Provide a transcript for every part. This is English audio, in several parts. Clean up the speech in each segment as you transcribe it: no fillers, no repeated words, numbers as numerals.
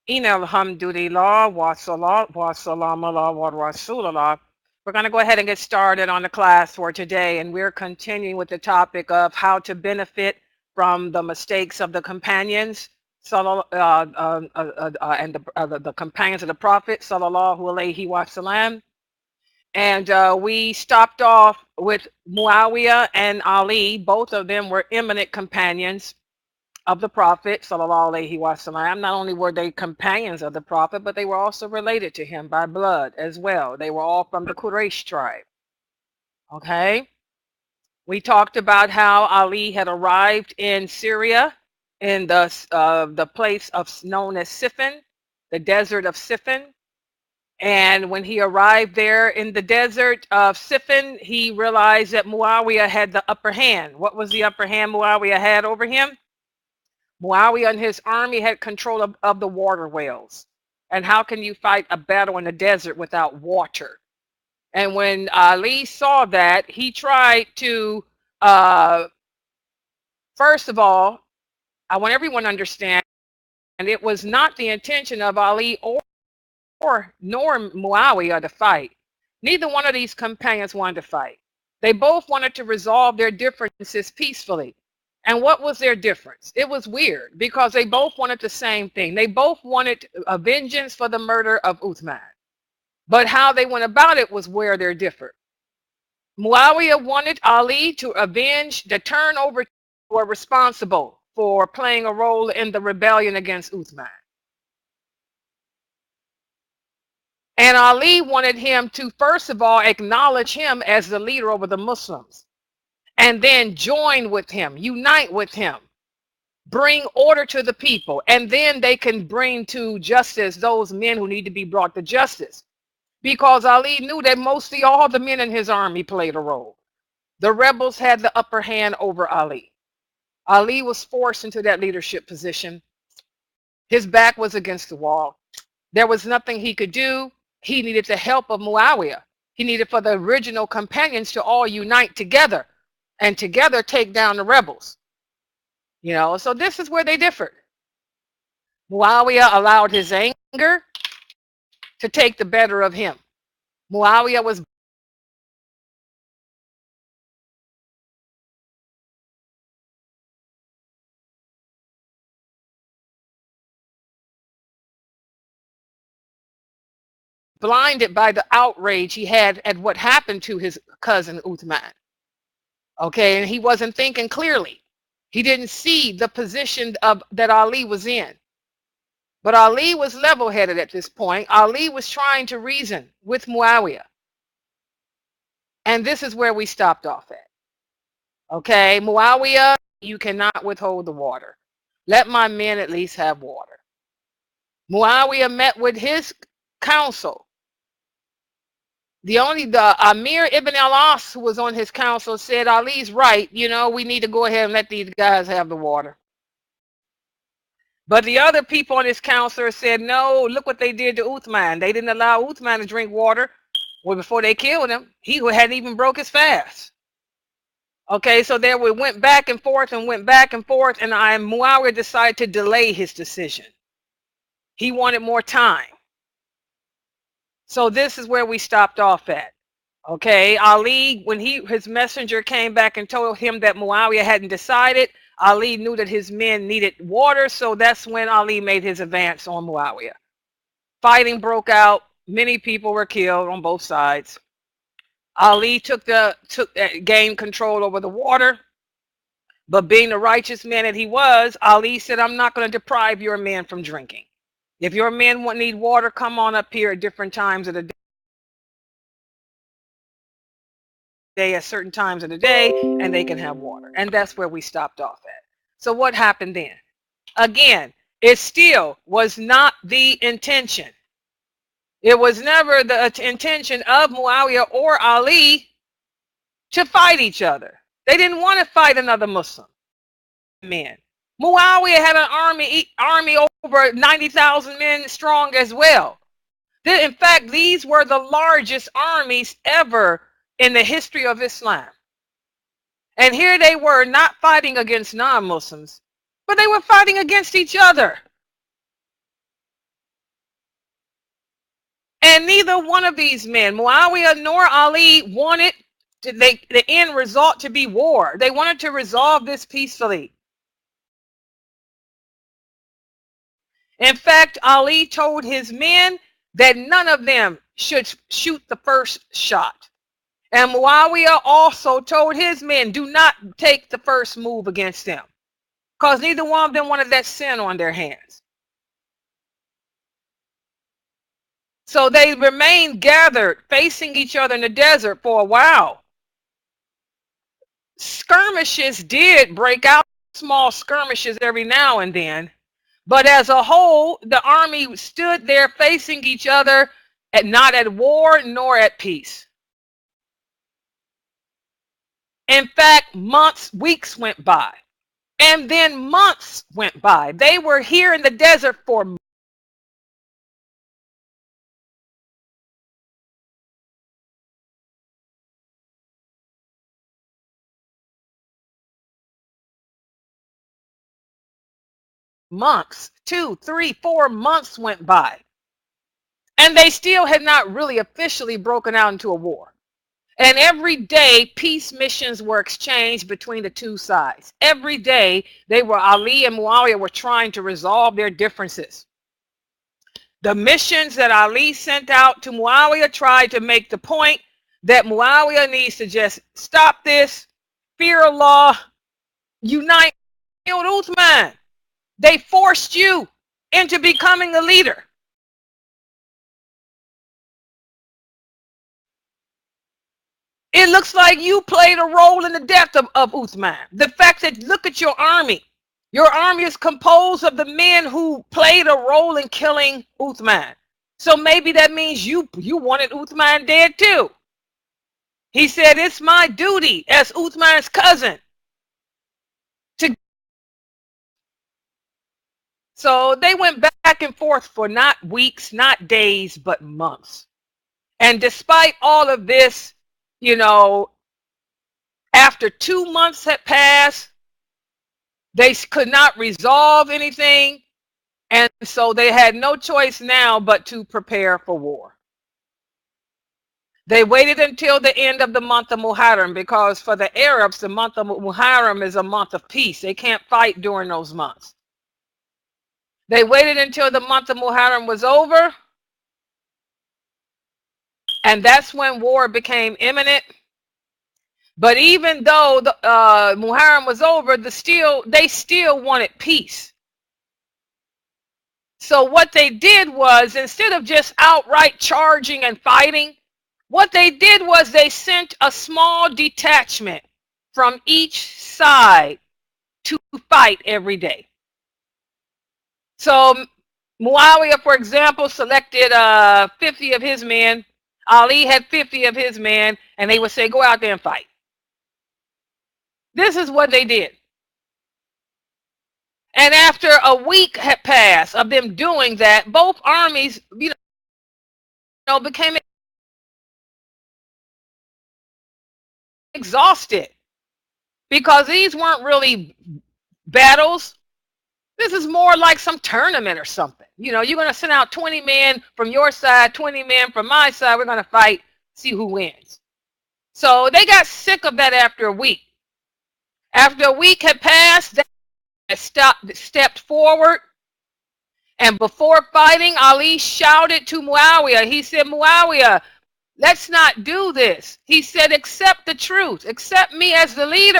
Inna alhamdulillah wa salat wa salam ala wa rasulullah. We're going to go ahead and get started on the class for today, and we're continuing with the topic of how to benefit from the mistakes of the companions and the companions of the Prophet sallallahu alaihi wasallam. And we stopped off with Muawiyah and Ali. Both of them were eminent companions of the Prophet sallallahu alaihi wasallam. Not only were they companions of the Prophet, but they were also related to him by blood as well. They were all from the Quraysh tribe. Okay. We talked about how Ali had arrived in Syria in the place of known as Siffin, the desert of Siffin. And when he arrived there in the desert of Siffin, he realized that Muawiyah had the upper hand. What was the upper hand Muawiyah had over him? Muawiyah and his army had control of the water wells. And how can you fight a battle in the desert without water? And when Ali saw that, he tried to, first of all, I want everyone to understand, and it was not the intention of Ali nor Muawiyah to fight. Neither one of these companions wanted to fight. They both wanted to resolve their differences peacefully. And what was their difference? It was weird because they both wanted the same thing. They both wanted a vengeance for the murder of Uthman. But how they went about it was where they're different. Muawiyah wanted Ali to avenge the turnover who were responsible for playing a role in the rebellion against Uthman. And Ali wanted him to, first of all, acknowledge him as the leader over the Muslims, and then join with him, unite with him, bring order to the people, and then they can bring to justice those men who need to be brought to justice. Because Ali knew that mostly all the men in his army played a role. The rebels had the upper hand over Ali. Ali was forced into that leadership position. His back was against the wall. There was nothing he could do. He needed the help of Muawiyah. He needed for the original companions to all unite together and together take down the rebels. You know, so this is where they differed. Muawiyah allowed his anger to take the better of him. Muawiyah was blinded by the outrage he had at what happened to his cousin Uthman. Okay, and he wasn't thinking clearly. He didn't see the position that Ali was in. But Ali was level-headed at this point. Ali was trying to reason with Muawiyah. And this is where we stopped off at. Okay, Muawiyah, you cannot withhold the water. Let my men at least have water. Muawiyah met with his council. The Amir ibn al-As, who was on his council, said, Ali's right. You know, we need to go ahead and let these guys have the water. But the other people on his council said, no, look what they did to Uthman. They didn't allow Uthman to drink water before they killed him. He hadn't even broke his fast. Okay, so there we went back and forth and went back and forth, and Muawiyah decided to delay his decision. He wanted more time. So this is where we stopped off at. Okay, Ali, when his messenger came back and told him that Muawiyah hadn't decided, Ali knew that his men needed water, so that's when Ali made his advance on Muawiyah. Fighting broke out. Many people were killed on both sides. Ali gained control over the water, but being the righteous man that he was, Ali said, I'm not going to deprive your men from drinking. If your men need water, come on up here at different times of the day, at certain times of the day, and they can have water. And that's where we stopped off at. So what happened then? Again, it still was not the intention. It was never the intention of Muawiyah or Ali to fight each other. They didn't want to fight another Muslim man. Muawiyah had an army over 90,000 men strong as well. In fact, these were the largest armies ever in the history of Islam. And here they were not fighting against non-Muslims, but they were fighting against each other. And neither one of these men, Muawiyah nor Ali, wanted the end result to be war. They wanted to resolve this peacefully. In fact, Ali told his men that none of them should shoot the first shot. And Muawiyah also told his men, do not take the first move against them, because neither one of them wanted that sin on their hands. So they remained gathered, facing each other in the desert for a while. Skirmishes did break out, small skirmishes every now and then. But as a whole, the army stood there facing each other, not at war nor at peace. In fact, months, weeks went by. And then months went by. They were here in the desert for months. 2, 3, 4 months went by. And they still had not really officially broken out into a war. And every day, peace missions were exchanged between the two sides. Every day, Ali and Muawiyah were trying to resolve their differences. The missions that Ali sent out to Muawiyah tried to make the point that Muawiyah needs to just stop this, fear Allah, unite with Uthman. They forced you into becoming a leader. It looks like you played a role in the death of Uthman. The fact that, look at your army. Your army is composed of the men who played a role in killing Uthman. So maybe that means you wanted Uthman dead too. He said, it's my duty as Uthman's cousin to. So they went back and forth for not weeks, not days, but months. And despite all of this, after 2 months had passed, they could not resolve anything. And so they had no choice now but to prepare for war. They waited until the end of the month of Muharram, because for the Arabs, the month of Muharram is a month of peace. They can't fight during those months. They waited until the month of Muharram was over. And that's when war became imminent. But even though the Muharram was over, they still wanted peace. So what they did was, instead of just outright charging and fighting, what they did was they sent a small detachment from each side to fight every day. So Muawiyah, for example, selected 50 of his men. Ali had 50 of his men, and they would say, go out there and fight. This is what they did. And after a week had passed of them doing that, both armies, became exhausted, because these weren't really battles. This is more like some tournament or something. You're going to send out 20 men from your side, 20 men from my side. We're going to fight, see who wins. So they got sick of that after a week. After a week had passed, they stepped forward. And before fighting, Ali shouted to Muawiyah. He said, Muawiyah, let's not do this. He said, accept the truth. Accept me as the leader.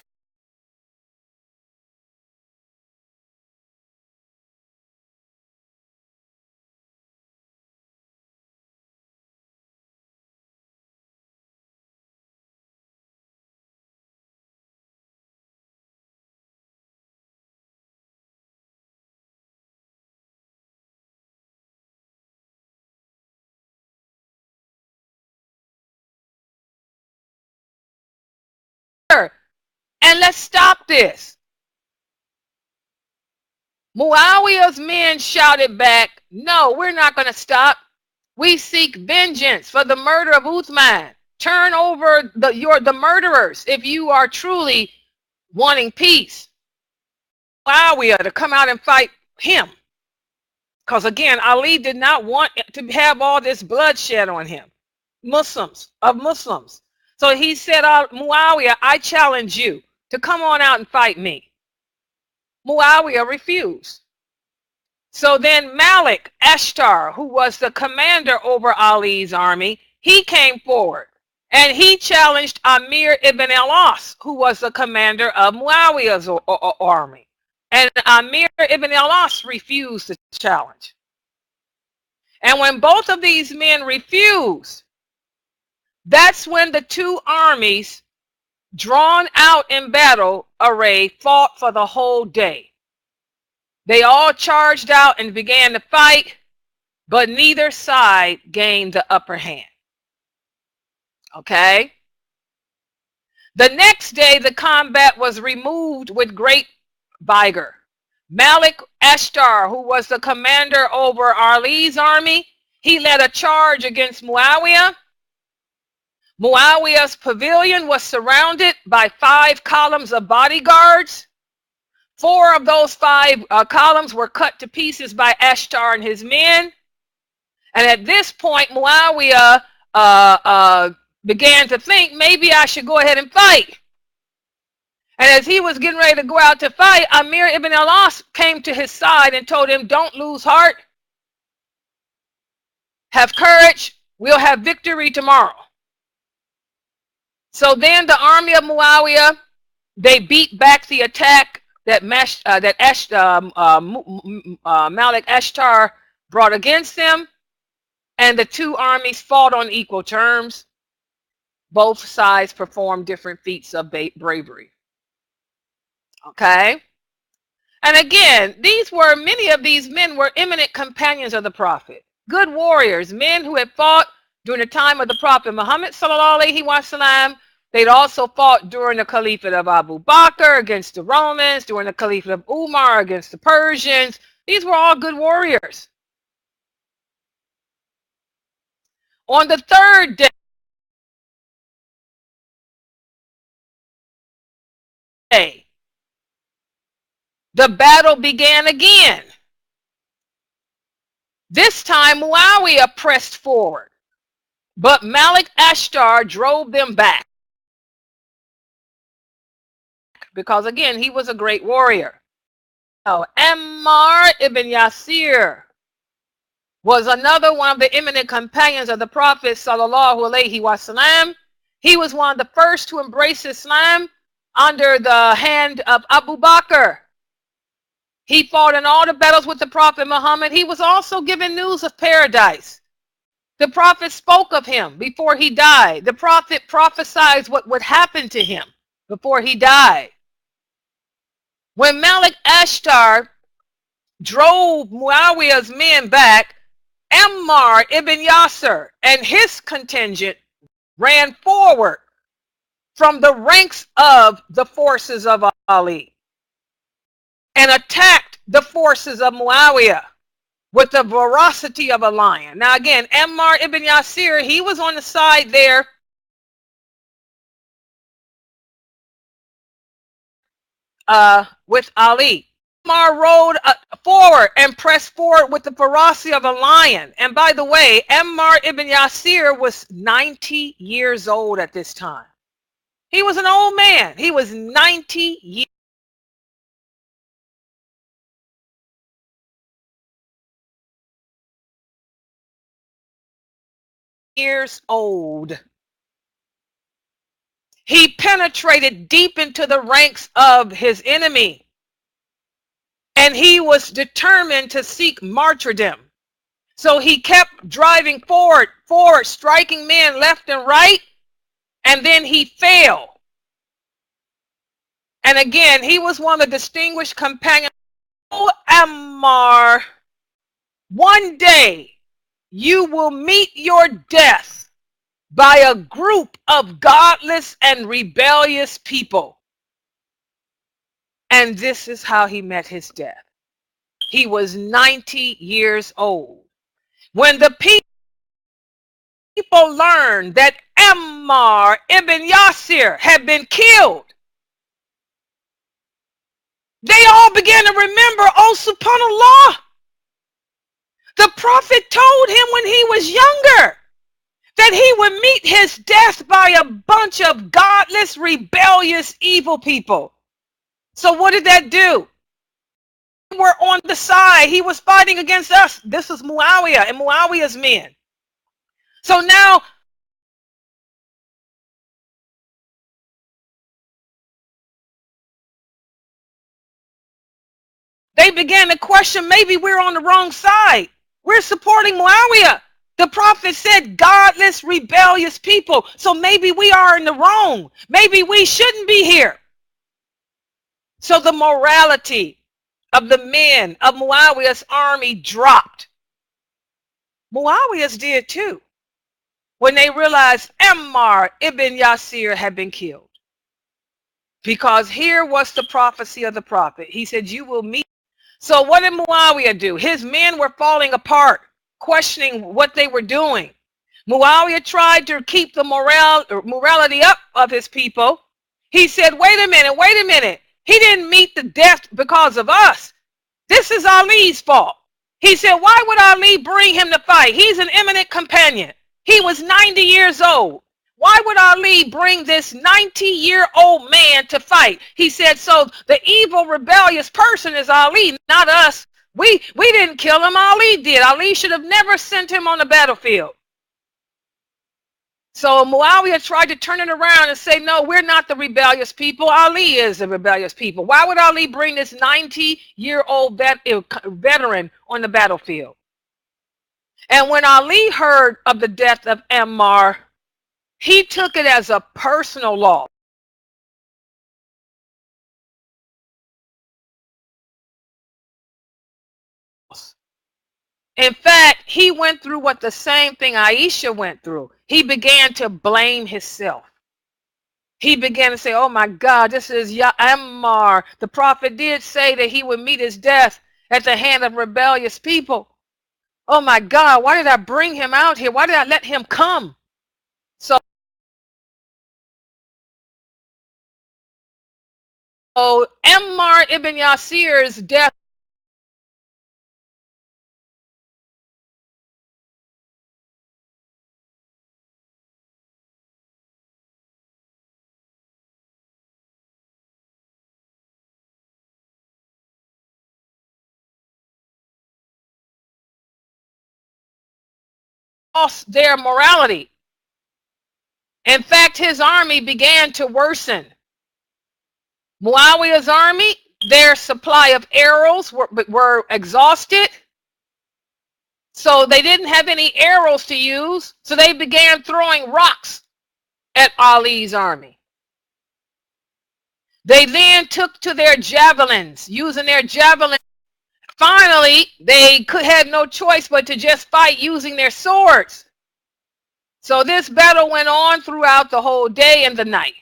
And let's stop this. Muawiyah's men shouted back, no, we're not going to stop. We seek vengeance for the murder of Uthman. Turn over the murderers if you are truly wanting peace. Muawiyah to come out and fight him, Because again, Ali did not want to have all this bloodshed on him. Muslims. So he said, Muawiyah, I challenge you to come on out and fight me. Muawiyah refused. So then Malik Ashtar, who was the commander over Ali's army, he came forward and he challenged Amir ibn al-As, who was the commander of Muawiyah's army. And Amir ibn al-As refused the challenge. And when both of these men refused, that's when the two armies, drawn out in battle array, fought for the whole day. They all charged out and began to fight, but neither side gained the upper hand. Okay? The next day, the combat was removed with great vigor. Malik Ashtar, who was the commander over Ali's army, he led a charge against Muawiyah. Muawiyah's pavilion was surrounded by 5 columns of bodyguards. 4 of those 5 columns were cut to pieces by Ashtar and his men. And at this point, Muawiyah began to think, maybe I should go ahead and fight. And as he was getting ready to go out to fight, Amir ibn al-As came to his side and told him, don't lose heart. Have courage. We'll have victory tomorrow. So then the army of Muawiyah, they beat back the attack that Malik Ashtar brought against them. And the two armies fought on equal terms. Both sides performed different feats of bravery. Okay? And again, many of these men were eminent companions of the Prophet. Good warriors, men who had fought during the time of the Prophet Muhammad sallallahu alaihi wasallam. They'd also fought during the Caliphate of Abu Bakr against the Romans, during the Caliphate of Umar against the Persians. These were all good warriors. On the third day, the battle began again. This time Muawiyah pressed forward, but Malik Ashtar drove them back. Because again, he was a great warrior. Now, Ammaar ibn Yasir was another one of the eminent companions of the Prophet sallallahu alaihi wasallam. He was one of the first to embrace Islam under the hand of Abu Bakr. He fought in all the battles with the Prophet Muhammad. He was also given news of paradise. The Prophet spoke of him before he died. The Prophet prophesied what would happen to him before he died. When Malik Ashtar drove Muawiyah's men back, Ammaar ibn Yasir and his contingent ran forward from the ranks of the forces of Ali and attacked the forces of Muawiyah with the ferocity of a lion. Now again, Ammaar ibn Yasir, he was on the side there with Ali. Ammaar rode forward and pressed forward with the ferocity of a lion. And by the way, Ammaar ibn Yasir was 90 years old at this time. He was an old man. He was 90 years old. He penetrated deep into the ranks of his enemy. And he was determined to seek martyrdom. So he kept driving forward, striking men left and right. And then he fell. And again, he was one of the distinguished companions. Oh, Ammaar, one day you will meet your death by a group of godless and rebellious people. And this is how he met his death. He was 90 years old. When the people learned that Ammaar ibn Yasir had been killed, they all began to remember, oh, subhanallah, The prophet told him when he was younger that he would meet his death by a bunch of godless, rebellious, evil people. So what did that do? We were on the side. He was fighting against us. This was Muawiyah and Muawiyah's men. So now they began to question, maybe we're on the wrong side. We're supporting Muawiyah. The prophet said godless, rebellious people. So maybe we are in the wrong. Maybe we shouldn't be here. So the morality of the men of Muawiyah's army dropped. Muawiyah's did too, when they realized Ammar ibn Yasir had been killed. Because here was the prophecy of the prophet. He said, you will meet. So what did Muawiyah do? His men were falling apart, questioning what they were doing. Muawiyah tried to keep the morality up of his people. He said, wait a minute. He didn't meet the death because of us. This is Ali's fault. He said, why would Ali bring him to fight? He's an eminent companion. He was 90 years old. Why would Ali bring this 90-year-old man to fight? He said, so the evil, rebellious person is Ali, not us. We didn't kill him. Ali did. Ali should have never sent him on the battlefield. So Muawiyah tried to turn it around and say, no, we're not the rebellious people. Ali is the rebellious people. Why would Ali bring this 90-year-old veteran on the battlefield? And when Ali heard of the death of Ammar, he took it as a personal loss. In fact, he went through what the same thing Aisha went through. He began to blame himself. He began to say, oh my God, this is Ammar. The prophet did say that he would meet his death at the hand of rebellious people. Oh my God, why did I bring him out here? Why did I let him come? So Ammar ibn Yasir's death lost their morality. In fact, his army began to worsen. Muawiyah's army, their supply of arrows were exhausted. So they didn't have any arrows to use. So they began throwing rocks at Ali's army. They then took to their javelins, using their javelins. Finally, they had no choice but to just fight using their swords. So this battle went on throughout the whole day and the night.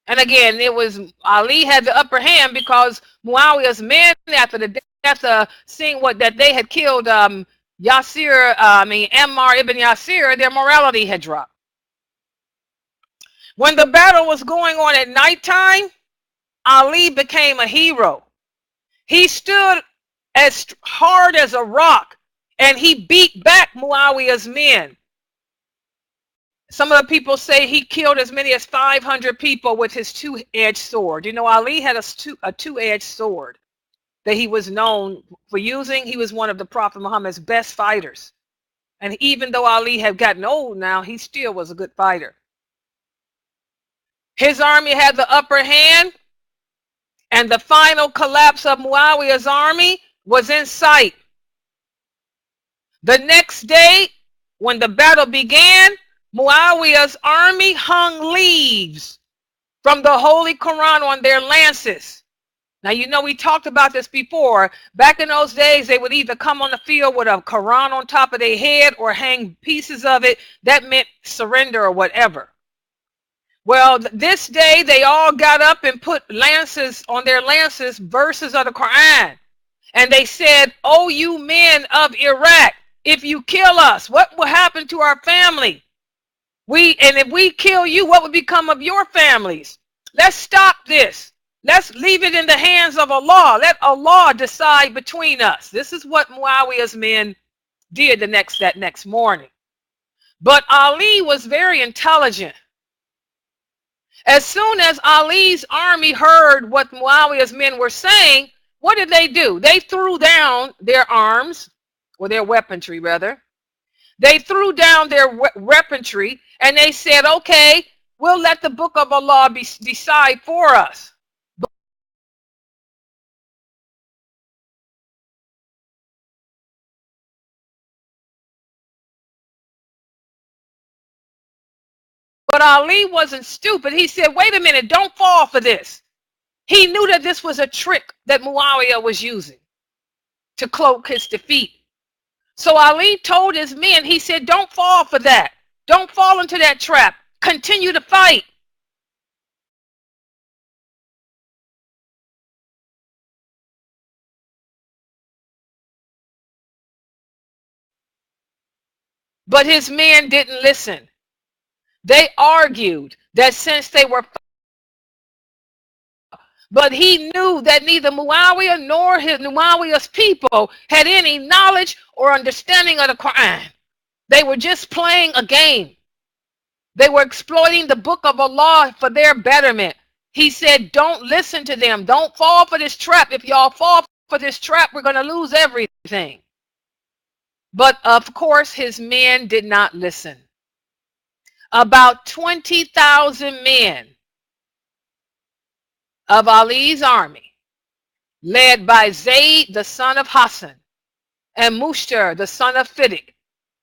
And again, it was Ali had the upper hand because Muawiyah's men, after the death, seeing that they had killed Ammar ibn Yasir, their morality had dropped. When the battle was going on at nighttime, Ali became a hero. He stood as hard as a rock and he beat back Muawiyah's men. Some of the people say he killed as many as 500 people with his two-edged sword. You know, Ali had a two-edged sword that he was known for using. He was one of the Prophet Muhammad's best fighters. And even though Ali had gotten old now, he still was a good fighter. His army had the upper hand, and the final collapse of Muawiyah's army was in sight. The next day, when the battle began, Muawiyah's army hung leaves from the Holy Quran on their lances. Now, you know, we talked about this before. Back in those days, they would either come on the field with a Quran on top of their head or hang pieces of it. That meant surrender or whatever. Well, this day, they all got up and put lances on their lances, verses of the Quran. And they said, oh, you men of Iraq, if you kill us, what will happen to our family? And if we kill you, what would become of your families? Let's stop this. Let's leave it in the hands of Allah. Let Allah decide between us. This is what Muawiyah's men did that next morning. But Ali was very intelligent. As soon as Ali's army heard what Muawiyah's men were saying, what did they do? They threw down their arms, or their weaponry rather. They threw down their weaponry and they said, okay, we'll let the book of Allah decide for us. But Ali wasn't stupid. He said, wait a minute, don't fall for this. He knew that this was a trick that Muawiyah was using to cloak his defeat. So Ali told his men, he said, don't fall for that. Don't fall into that trap. Continue to fight. But his men didn't listen. They argued that since they were, but he knew that neither Muawiyah nor Muawiyah's people had any knowledge or understanding of the Quran. They were just playing a game. They were exploiting the book of Allah for their betterment. He said, don't listen to them. Don't fall for this trap. If y'all fall for this trap, we're going to lose everything. But of course, his men did not listen. About 20,000 men of Ali's army, led by Zayd, the son of Hassan, and Mushtar, the son of Fidik,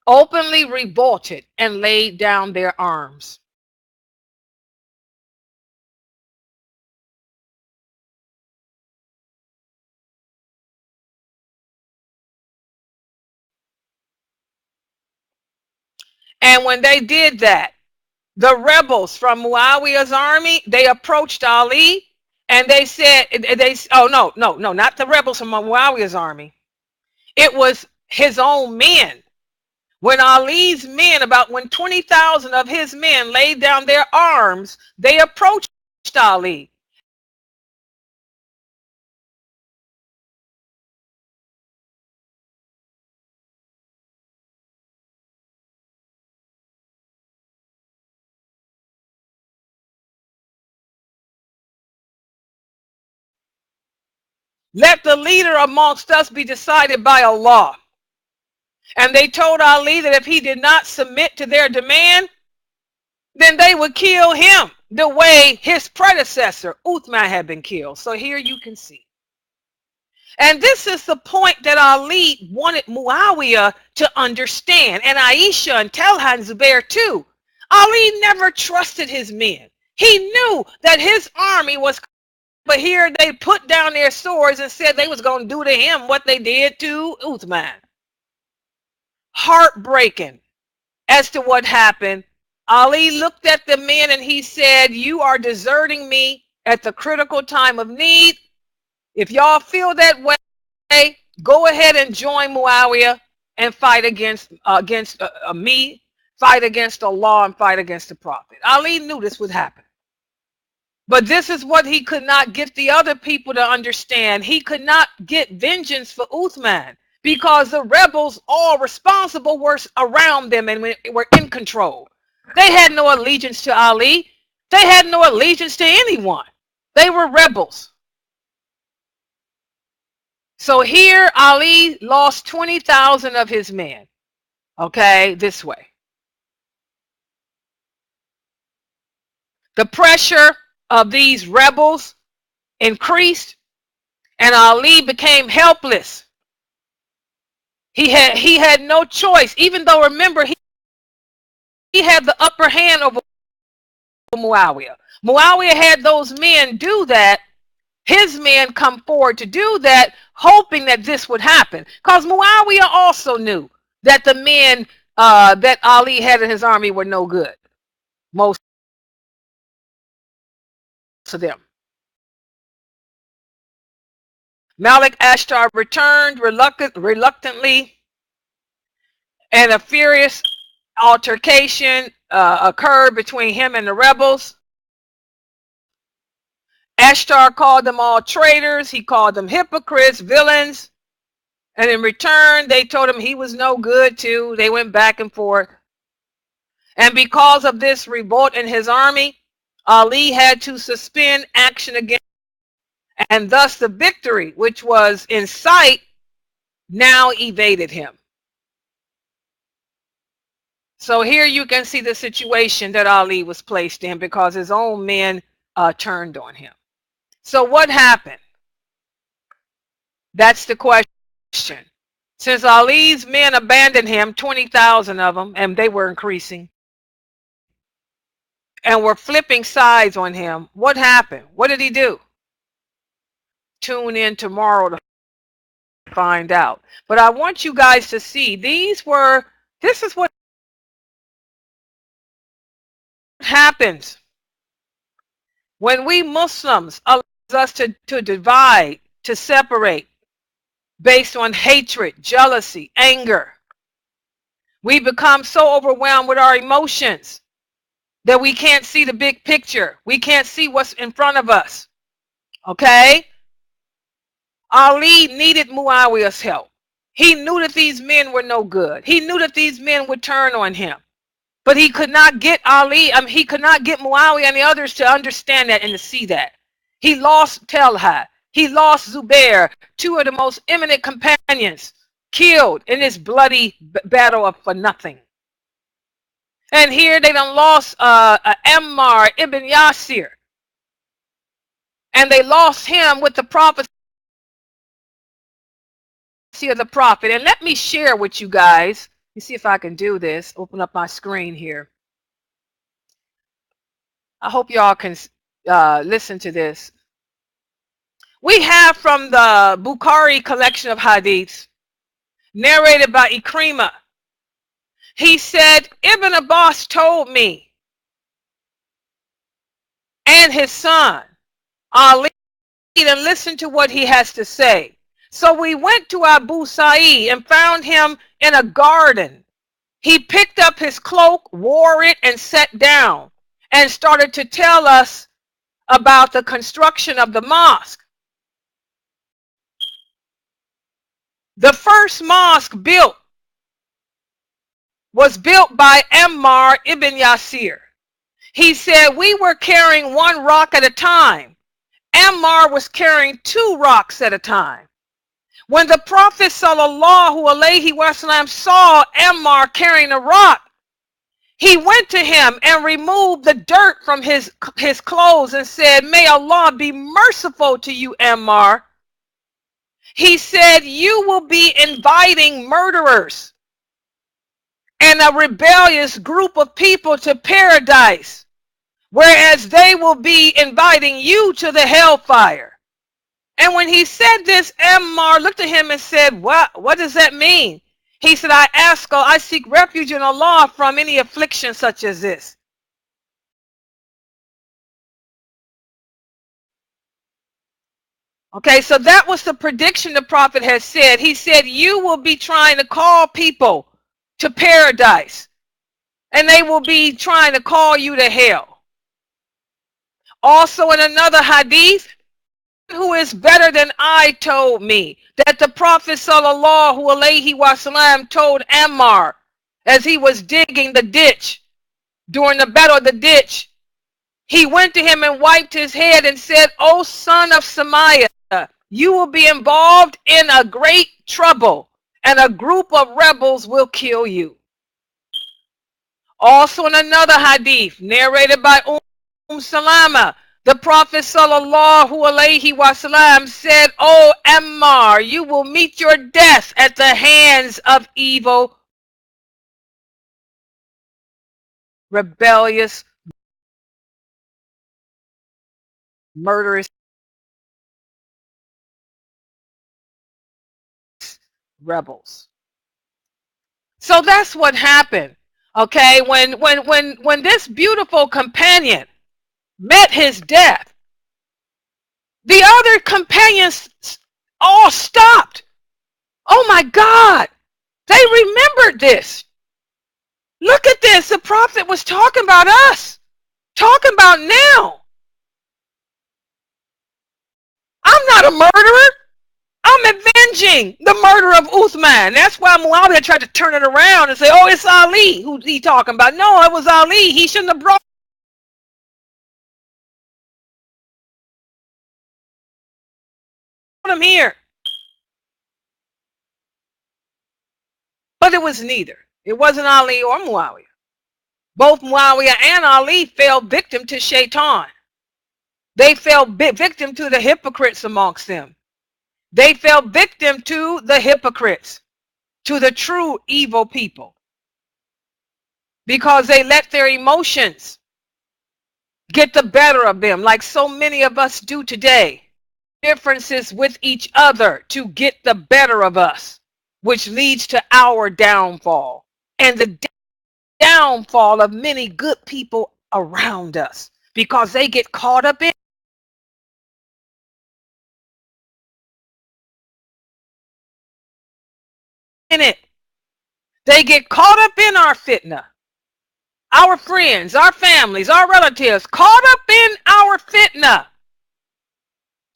openly revolted and laid down their arms. And when they did that, the rebels from Muawiyah's army, they approached Ali and they said, no, not the rebels from Muawiyah's army. It was his own men. When Ali's men, when 20,000 of his men laid down their arms, they approached Ali. Let the leader amongst us be decided by Allah. And they told Ali that if he did not submit to their demand, then they would kill him the way his predecessor, Uthman, had been killed. So here you can see. And this is the point that Ali wanted Muawiyah to understand, and Aisha and Talha and Zubair too. Ali never trusted his men. He knew that his army was, but here they put down their swords and said they was going to do to him what they did to Uthman. Heartbreaking as to what happened. Ali looked at the men and he said, you are deserting me at the critical time of need. If y'all feel that way, go ahead and join Muawiyah and fight against me, fight against Allah, and fight against the Prophet. Ali knew this would happen. But this is what he could not get the other people to understand. He could not get vengeance for Uthman because the rebels, all responsible, were around them and were in control. They had no allegiance to Ali. They had no allegiance to anyone. They were rebels. So here Ali lost 20,000 of his men. Okay, this way. The pressure of these rebels increased and Ali became helpless. He had no choice, even though, remember, he had the upper hand over Muawiyah. Muawiyah had those men do that. His men come forward to do that, hoping that this would happen. Because Muawiyah also knew that the men that Ali had in his army were no good. Most of them. Malik Ashtar returned reluctantly, and a furious altercation occurred between him and the rebels. Ashtar called them all traitors. He called them hypocrites, villains. And in return, they told him he was no good too. They went back and forth. And because of this revolt in his army, Ali had to suspend action again. And thus the victory, which was in sight, now evaded him. So here you can see the situation that Ali was placed in because his own men turned on him. So what happened? That's the question. Since Ali's men abandoned him, 20,000 of them, and they were increasing, and were flipping sides on him, what happened? What did he do? Tune in tomorrow to find out. But I want you guys to see, this is what happens when we Muslims allow us to divide, to separate based on hatred, jealousy, anger. We become so overwhelmed with our emotions that we can't see the big picture. We can't see what's in front of us. Okay? Ali needed Muawiyah's help. He knew that these men were no good. He knew that these men would turn on him. But he could not get he could not get Muawiyah and the others to understand that and to see that. He lost Talha. He lost Zubair, two of the most eminent companions, killed in this bloody battle for nothing. And here they done lost Ammaar ibn Yasir. And they lost him with the prophecy of the prophet. And let me share with you guys. Let me see if I can do this. Open up my screen here. I hope y'all can listen to this. We have from the Bukhari collection of hadiths, narrated by Ikrimah. He said, Ibn Abbas told me and his son, Ali, and listen to what he has to say. So we went to Abu Sa'id and found him in a garden. He picked up his cloak, wore it, and sat down and started to tell us about the construction of the mosque. The first mosque built was built by Ammaar ibn Yasir. He said, we were carrying one rock at a time. Ammaar was carrying 2 rocks at a time. When the Prophet ﷺ saw Ammaar carrying a rock, he went to him and removed the dirt from his clothes and said, may Allah be merciful to you, Ammaar. He said, you will be inviting murderers and a rebellious group of people to paradise, whereas they will be inviting you to the hellfire. And when he said this, Ammaar looked at him and said, what does that mean? He said, I seek refuge in Allah from any affliction such as this. Okay, so that was the prediction the Prophet has said. He said, you will be trying to call people to paradise, and they will be trying to call you to hell. Also in another hadith, who is better than I told me, that the Prophet ﷺ told Ammaar as he was digging the ditch, during the battle of the ditch, he went to him and wiped his head and said, O son of Samaria, you will be involved in a great trouble, and a group of rebels will kill you. Also in another hadith, narrated by Salama, the Prophet ﷺ said, O Ammaar, you will meet your death at the hands of evil, rebellious, murderous rebels. So that's what happened. Okay, when this beautiful companion met his death, the other companions all stopped. Oh my God, they remembered this. Look at this. The Prophet was talking about us, talking about now. I'm not a murderer. I'm avenging the murder of Uthman. That's why Muawiyah tried to turn it around and say, oh, it's Ali. Who's he talking about? No, it was Ali. He shouldn't have brought him here. But it was neither. It wasn't Ali or Muawiyah. Both Muawiyah and Ali fell victim to shaitan. They fell victim to the hypocrites amongst them. They fell victim to the hypocrites, to the true evil people, because they let their emotions get the better of them, like so many of us do today. Differences with each other to get the better of us, which leads to our downfall and the downfall of many good people around us, because they get caught up in it. They get caught up in our fitna. Our friends, our families, our relatives, caught up in our fitna.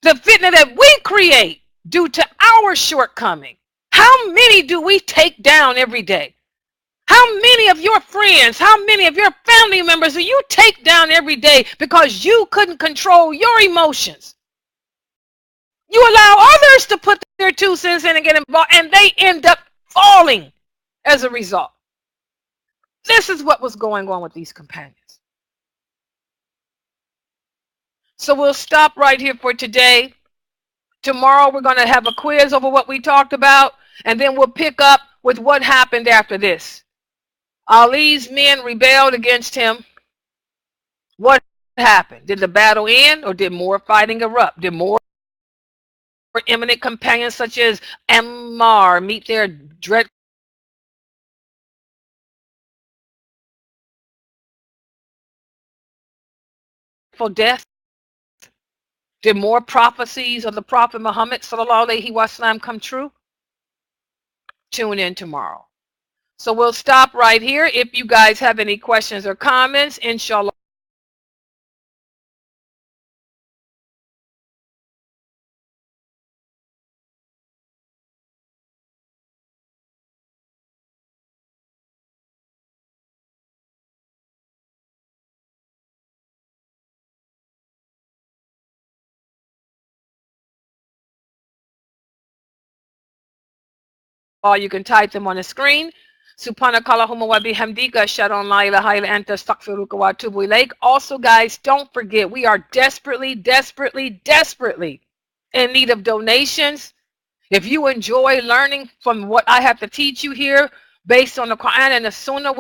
The fitna that we create due to our shortcoming. How many do we take down every day? How many of your friends, how many of your family members do you take down every day because you couldn't control your emotions? You allow others to put their 2 cents in and get involved, and they end up falling as a result. This is what was going on with these companions. So we'll stop right here for today. Tomorrow we're going to have a quiz over what we talked about, and then we'll pick up with what happened after this. Ali's men rebelled against him. What happened? Did the battle end, or did more fighting erupt? Did more eminent companions such as Ammaar meet their dreadful death? Did more prophecies of the Prophet Muhammad sallallahu alaihi wasallam come true? Tune in tomorrow. So we'll stop right here. If you guys have any questions or comments, inshallah. Or you can type them on the screen. Subhanakallahumma wa bihamdika ashhadu an la ilaha illa anta astaghfiruka wa atubu ilaik. Also, guys, don't forget, we are desperately in need of donations. If you enjoy learning from what I have to teach you here based on the Quran and the Sunnah,